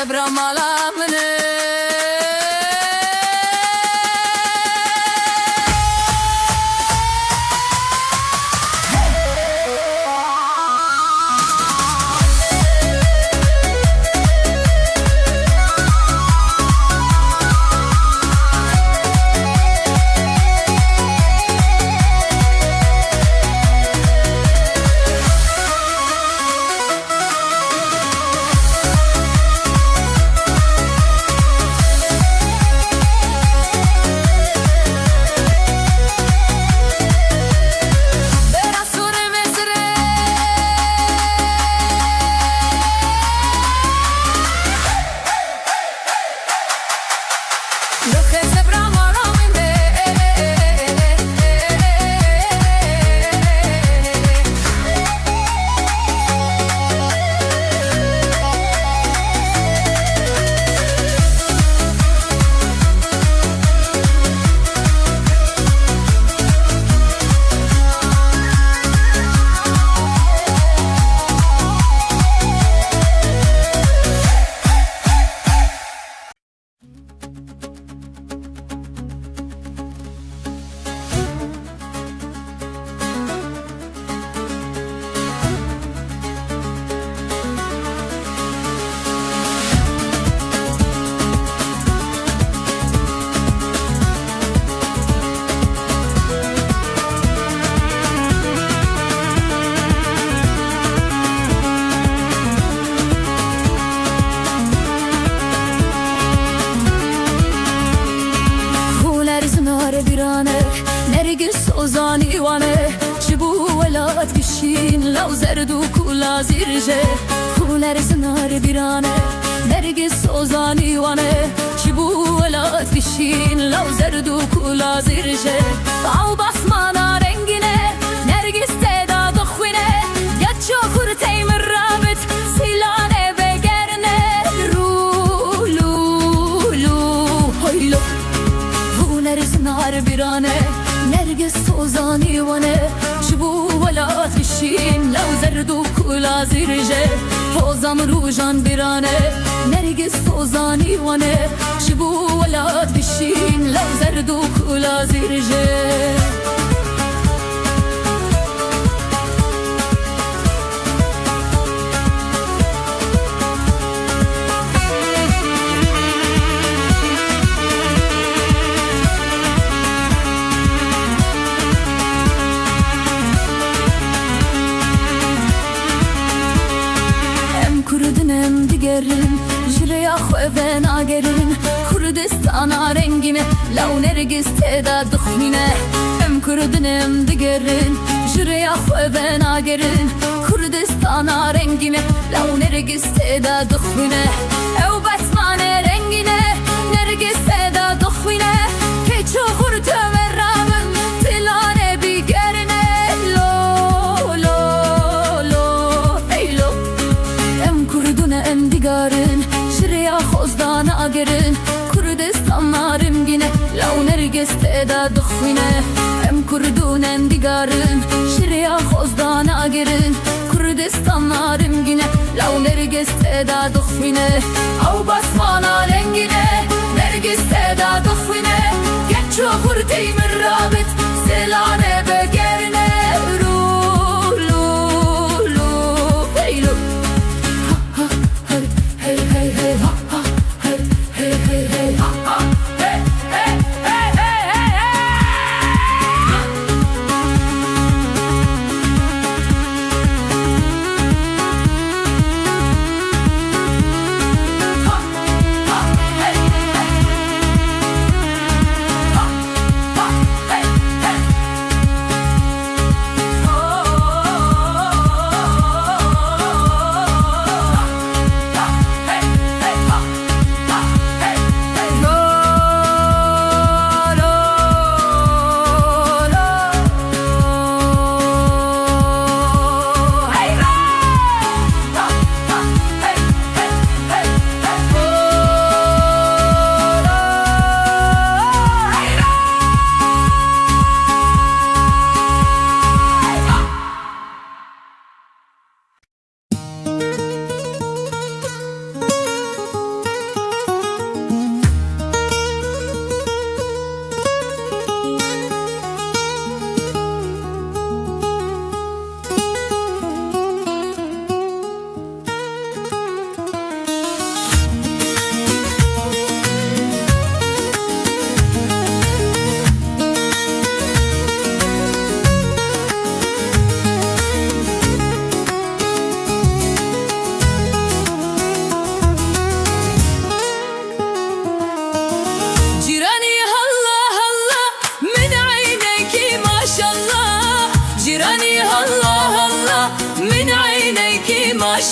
sebra malamını نرجس أوزان إيوانه شبو ولا تكشين لو زردو كولا زيرجه خولر زنار بيرانه نرجس أوزان إيوانه شبو ولا تكشين لو زردو كولا زيرجه أو بسمانا رنجينه نرجس تدا دخوينه ياتشو كورتي من رابط سيلانه بگرنه رو لو لو هيلو خولر زنار بيرانه نرجس أوزاني وانا شبو ولا تشين لو زردو كولا زيرجه فوزام روجان برانه نرجس أوزاني وانا شبو ولا تشين لو زردو كولا زيرجه Kurdunum digerin Jüreya xöven agerin Kurdistana rengime Lav nergis teda dıkhmine Em kurdunum digerin Jüreya xöven agerin Kurdistana rengime Lav nergis teda dıkhmine Ev basmane rengine Nergis teda dıkhmine Keço kurtu merrabın Tilane bigerine Em digarın, şirya xozdana agerin Kurdistan narim gine, lav nergis teda dıkhvine Em kurdun digarın, şirya xozdana agerin Kurdistan narim gine, lav nergis teda dıkhvine Av basmana rengine, nergis teda dıkhvine Geço kurtey min rabit, selane begerine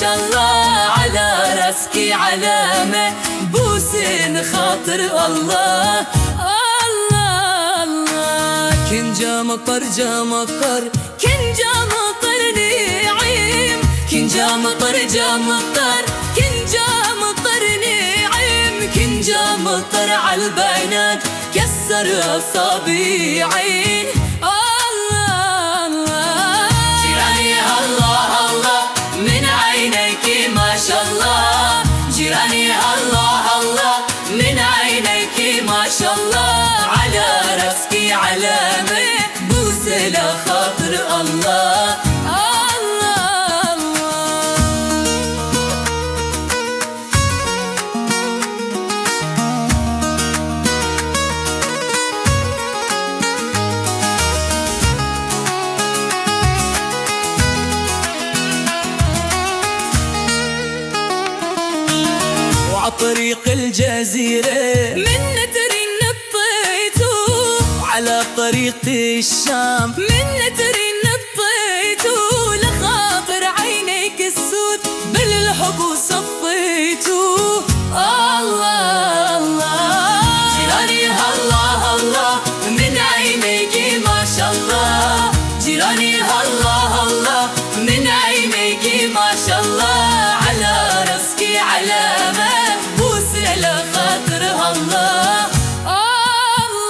شاء الله على راسكي علامة بوسن خاطر الله الله الله. كنجا مطر جا مطر كنجا مطر نعيم كنجا مطر جا مطر كنجا مطر نعيم كنجا مطر عالبنات كسر أصابعين الله الله. جيراني الله الله من عينيك ما شاء الله جيراني الله الله من عينيك ما شاء الله على راسكي علامة بوسة لخاطر الله الله الله. وعطريق الجزيرة من نترين نطيتو على طريق الشام من نترين نطيتو لخاطر عينيك السود بالحب وصفيتو الله الله. جيراني الله الله من عينيك ما شاء الله جيراني الله الله من عينيك ما شاء الله على راسكي علامة بوسة لخاطر الله الله.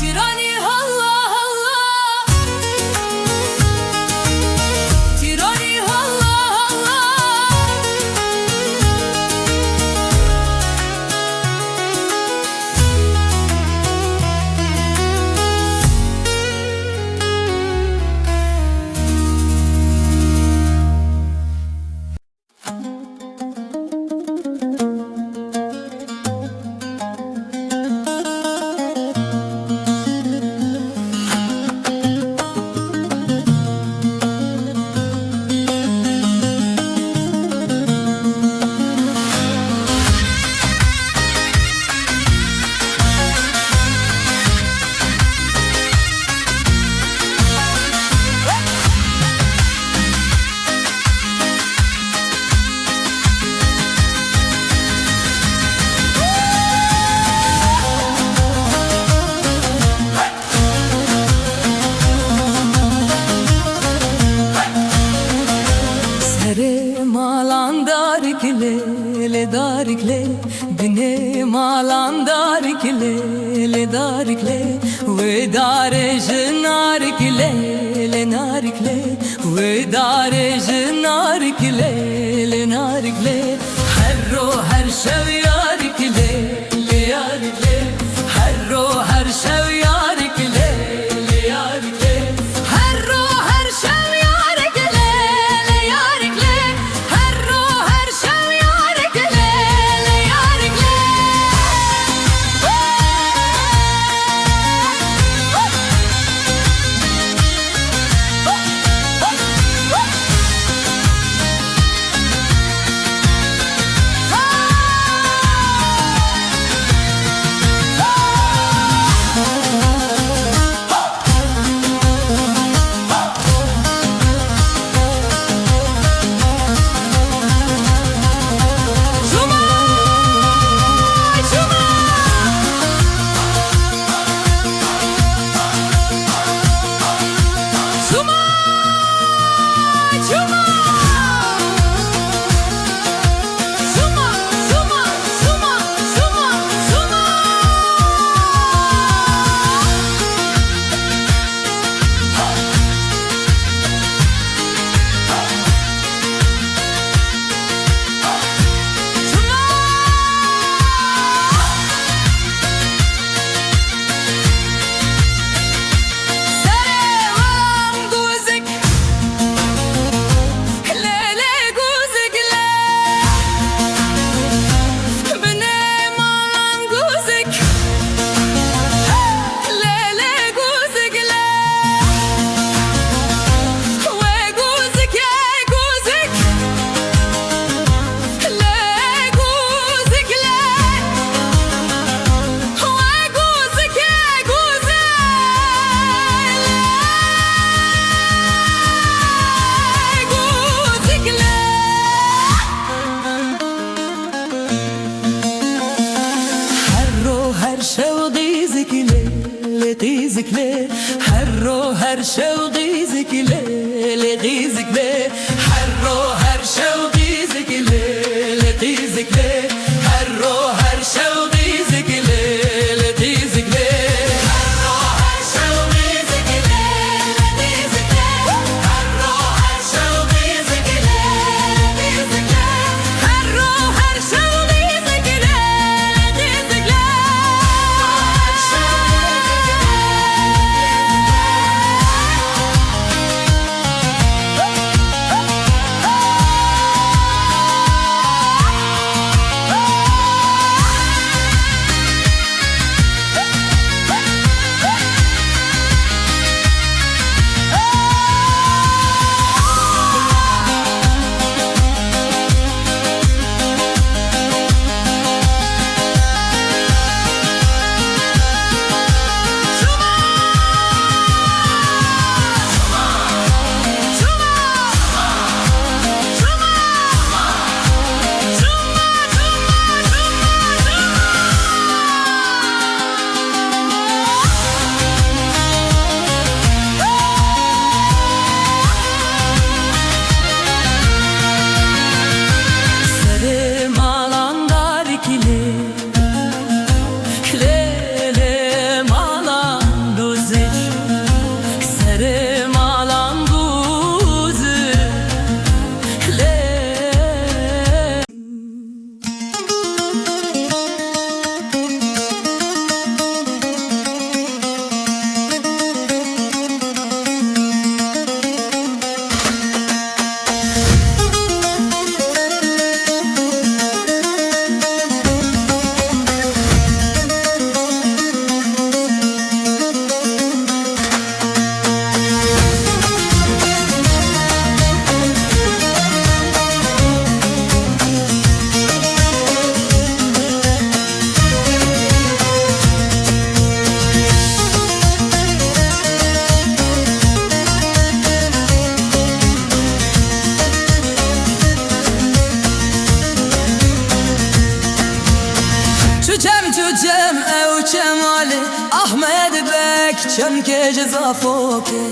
جيراني الله الله جيراني الله الله. سهري مالان دارك ليل دارك ليل بني مالان دارك ليل دارك ليل ودار جنارك ليل نارك ليل ودار جنارك ليل نارك ليل حرو هرشو يارك ليل يارك ليل حرو هرشو يارك ليل يارك ليل حرو هرشو يارك ليل يارك ليل حرو هرشو يارك ليل يارك ليل. غيزكلي حرو هر شوقي زكلي لغيزكلي حرو هر شوقي زكلي لغيزكلي حرو هر شوقي زكلي لغيزكلي حرو هر شوقي زكلي لغيزكلي حرو هر شوقي زكلي لغيزكلي حرو هر شوقي زكلي لغيزكلي Çuçem ev çemali Ahmed bek çemke cezafoke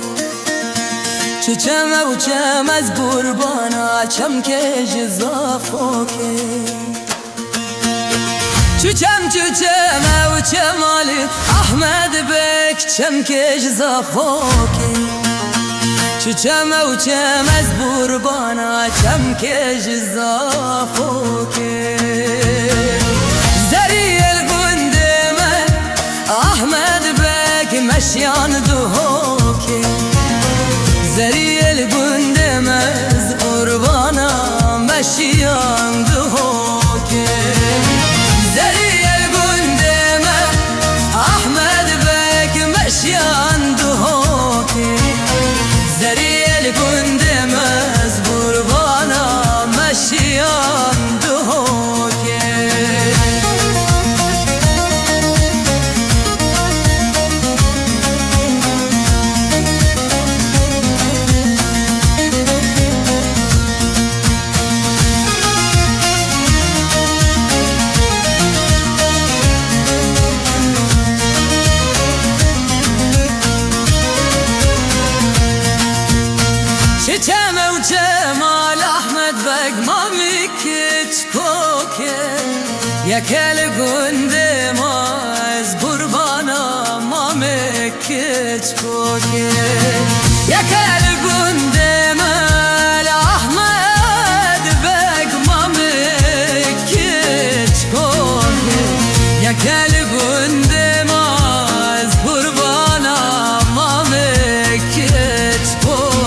Çuçem ev çemez burbana çemke cezafoke Çuçem ev çemali Ahmed bek çemke cezafoke Çuçem ev çemez burbana çemke cezafoke Ahmed bek meşyan duhoke Zeriyel gündemez urbana meşyan duhoke Zeriyel gündemez Ahmed bek meşyan duhoke Zeriyel gündemez urbana meşyan duhoke Çeme u cemal Ahmed bek mamik koke Yekel gündemez kurbana mamik koke Yekel gündemez Ahmed bek mamik koke Yekel gündemez kurbana mamik koke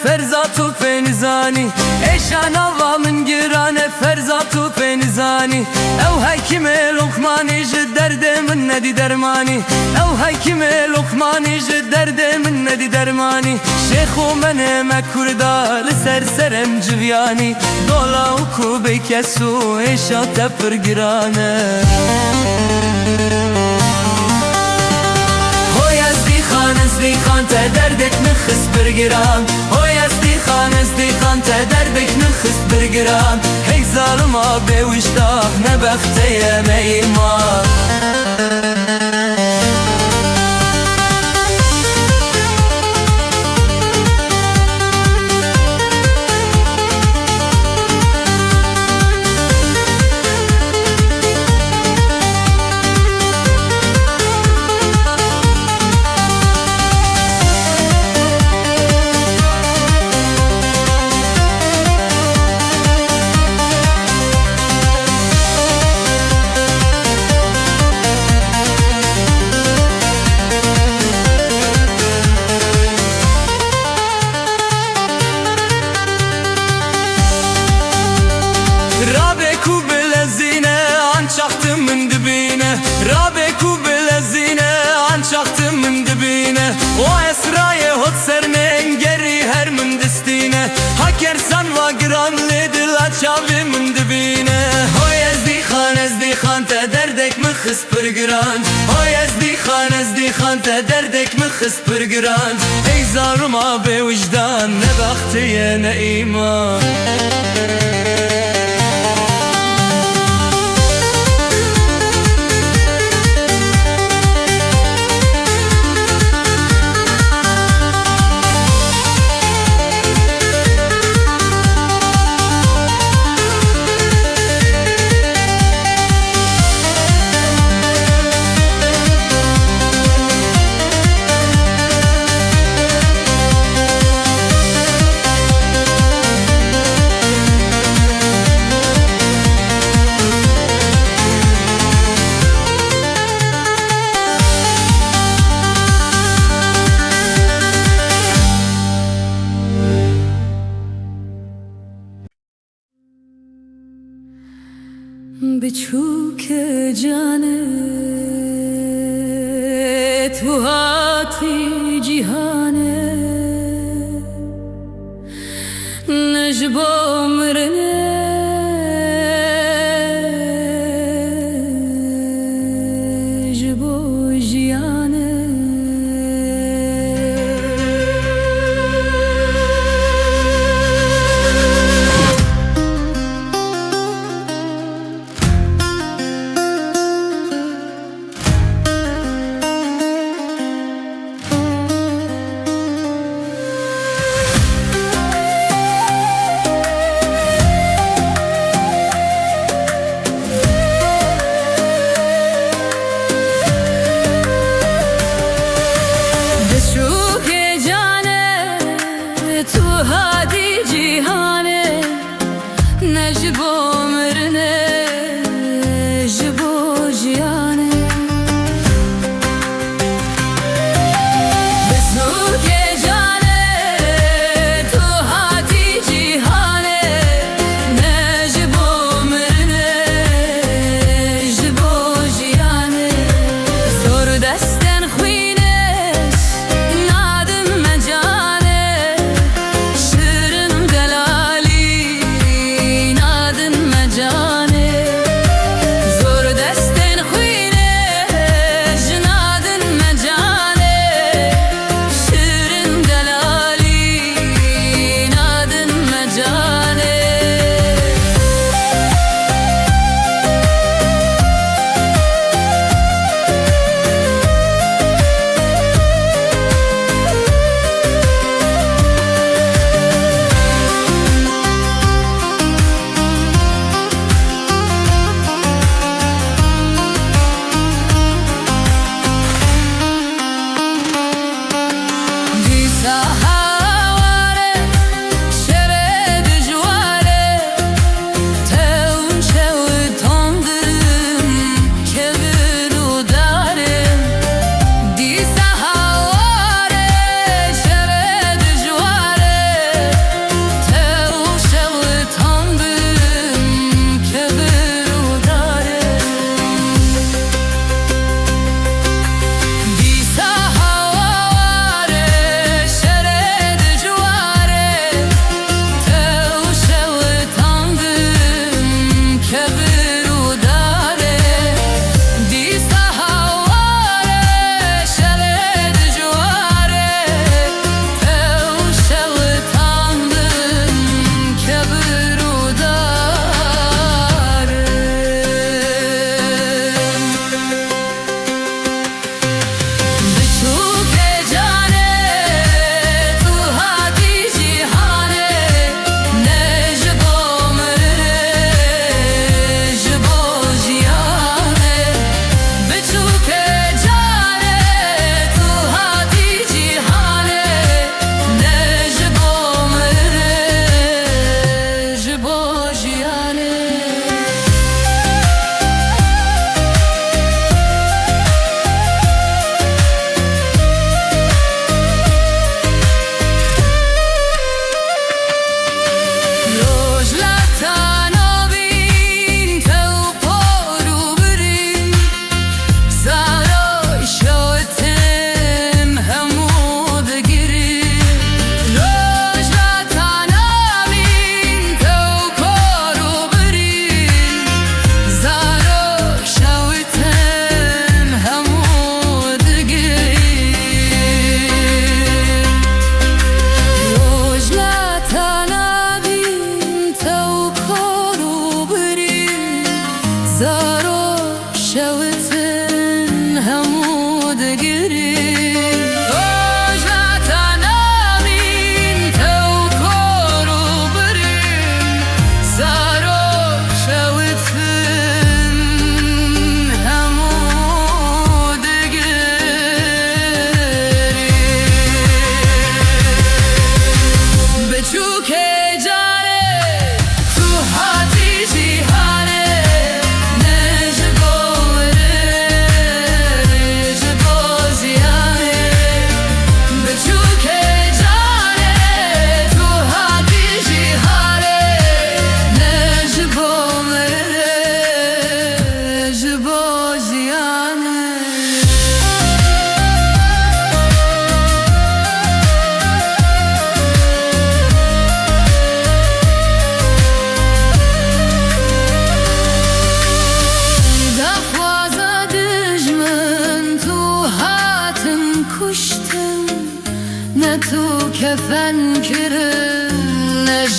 فرزاتو فنزاني ايش انا من جيران فرزاتو فنزاني او هاي كيمي لقماني جد درد من ندي درماني او هاي كيمي لقماني جد درد من ندي درماني شيخو من ما كردا لسر سرم جوياني دولا وكو بيكسو ايش تفر جرانه ازدی خان تا دردك نخس برگرام هوی ازدی خان تا دردك نخس برگرام هی ظالما به وجدان نبخته میمان رابكو بلزينة عن شختم من دبينة رابكو بلزينة عن شختم من دبينة واسراي هد سرنين جري هر من دستينة هكر سن واقران لدل اتشابي من دبينة هوي ازدي خان تا دردك مخس برقران هوي ازدي خان تا دردك مخس برقران اي زارما بوجدان نبختي انا ايمان بچوک جانه تو هاتی جیهانه نجبو مرنه جبو جیانه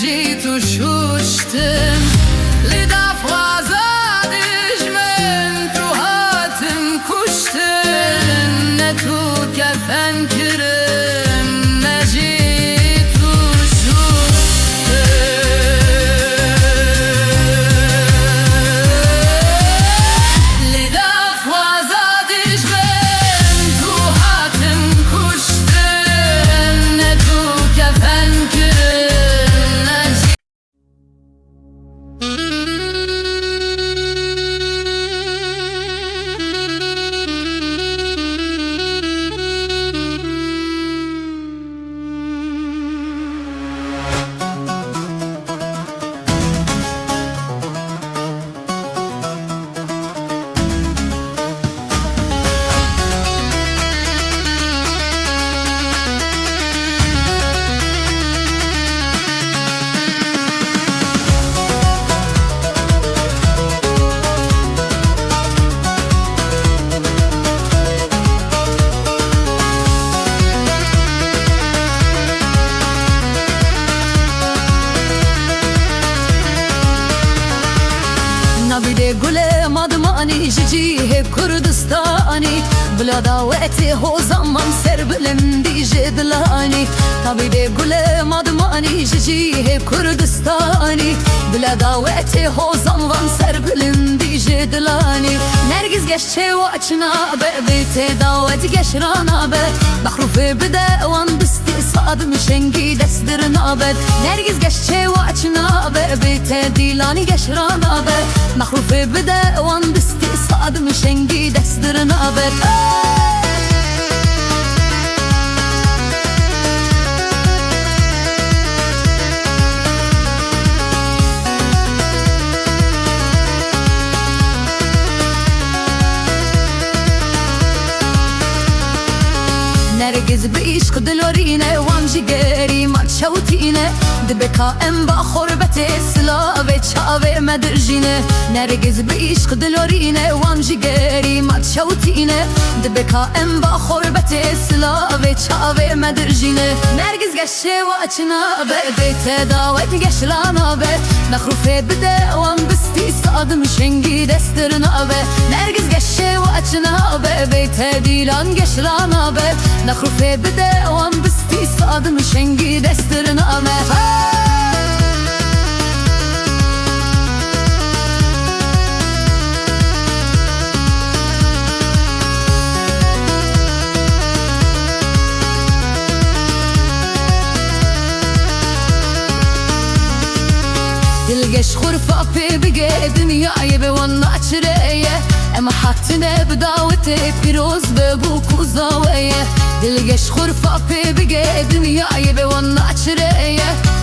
جيت وشوشتن لدفع زادش من تروهاتم كشتن نتو كفن كرم نجيت وشوشتن لدفع زادش من تروهاتم كشتن نتو كفن كرم نجيت نبيده گل مادمانی جیه کردستانی بلا دعوتی هو زمان سر بلندی جدلانی نبیده گل مادمانی جیه کردستانی بلا دعوتی هو زمان سر بلندی جدلانی نرگز گشته و اچنا به بیت دعوت گشرانا به بخروف بده وان بستی صاد مشنگی دست در نابد نرگز گشته و اچنا به بیت دیلانی گشرانا به مخروف بده وان بستی صاد مشنگی دست در نابد نرگز به عشق دلارینه وان جگری مات شوتینه دبکا ام با خربت سلاو چاو مدرجینه نرگز به عشق دلارینه وان جگری مات شوتینه دبکا ام با خربت سلاو چاو مدرجینه نرگز گشه و اچنا به بیت دعوت گشلانا به مخروف بده وان بستی صاد مشنگی دستر نابه نرگز گشه و اچنا به بیت دیلان گشلانا به نخروف بده وان بستی صاد مشنگی دستر نامه دلگش خورفا پی بگه دنیای به وان ناچره اما حتنه بداوته پیروز ببو کوزاویه دلگش خورفا پی بگه دنیای به وان ناچره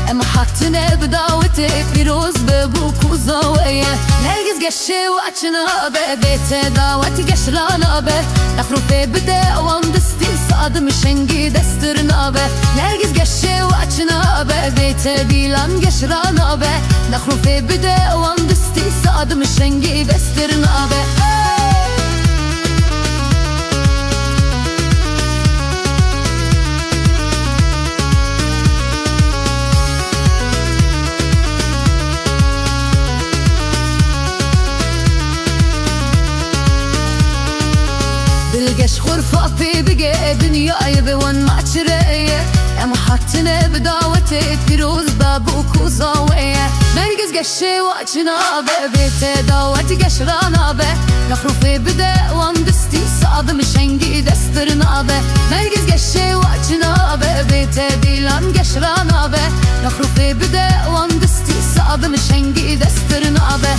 اما حتنه بداوته پیروز ببو کوزاویه نرگز گشه و اچنا به بیت دعوت گشلانا به نخروف بده وان دستی صاد مشنگی دستر نابه نرگز گشه و اچنا به بیت دیلان گشرانا به نخروف بده وان دستی صاد مشنگی دستر نابه دلگش خورفا پی بگه دنیای به وان ماچره اما حتنه بداوته پیروز بابو کوزاویه نرگز گشه و اچنا به بیت دعوت گشرانا به نخروف بده وان دستی صاد مشنگی دستر نابه نرگز گشه و اچنا به بیت دیلان گشرانا به نخروف بده وان دستی صاد مشنگی دستر نابه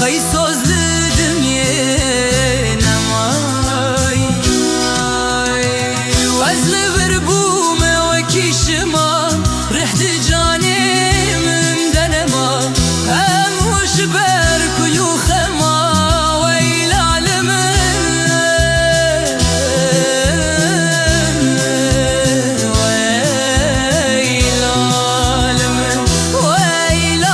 خی سازلدم یه نمای از لبر بوم و کشما رحت جانی من دنما هم وش بر کلو خما ویل عالمه ویل عالمه ویل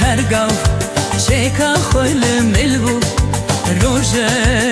هرگاه چه که خل مل بود روژه